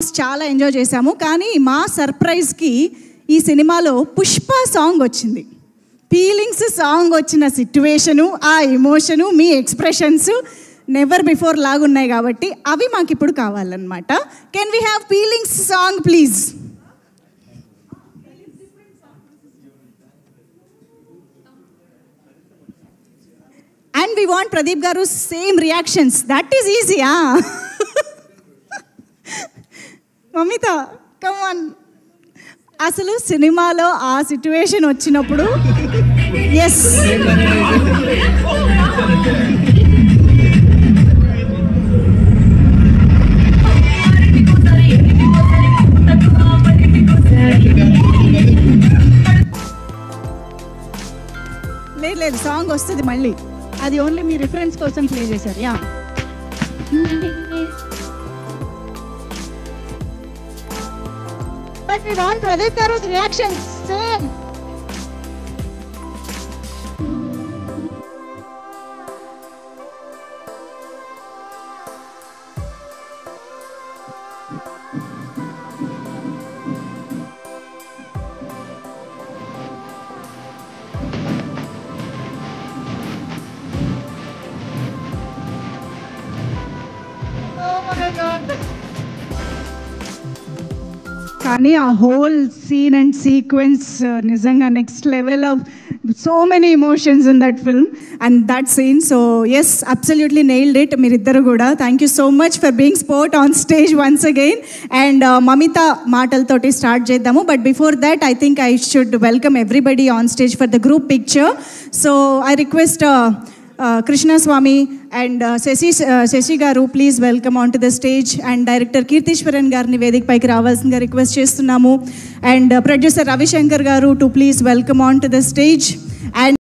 చాలా ఎంజాయ్ చేశాము. కానీ మా సర్ప్రైజ్కి ఈ సినిమాలో పుష్ప సాంగ్ వచ్చింది. ఫీలింగ్స్ సాంగ్ వచ్చిన సిట్యువేషను, ఆ ఎమోషను, మీ ఎక్స్ప్రెషన్స్ నెవర్ బిఫోర్ లాగున్నాయి కాబట్టి అవి మాకు ఇప్పుడు కావాలన్నమాట. Can we have feelings song please? And we want Pradeep గారు సేమ్ రియాక్షన్స్. దట్ ఈస్ ఈజీయా? Mamitha come on. అసలు సినిమాలో ఆ సిట్యువేషన్ వచ్చినప్పుడు ఎస్ లేదు సాంగ్ వస్తుంది మళ్ళీ. అది ఓన్లీ మీ రిఫరెన్స్ కోసం ప్లే చేశారు. Yeah But we want Pradeep Garu's reaction. Same. Oh my God. కానీ ఆ హోల్ సీన్ అండ్ సీక్వెన్స్ నిజంగా next level of so many emotions in that film and that scene. So yes, absolutely nailed it మీరిద్దరు కూడా. Thank you so much for being sport on stage once again. And Mamitha మాటలతోటి start చేద్దాము. But before that I think I should welcome everybody on stage for the group picture. So I request Krishnaswami and Sasi గారు please welcome on to the stage. And director Keerthiswaran గారిని వేదికపైకి రావాల్సిందిగా request చేస్తున్నాము. And producer Ravishankar గారు to please welcome on to the stage. And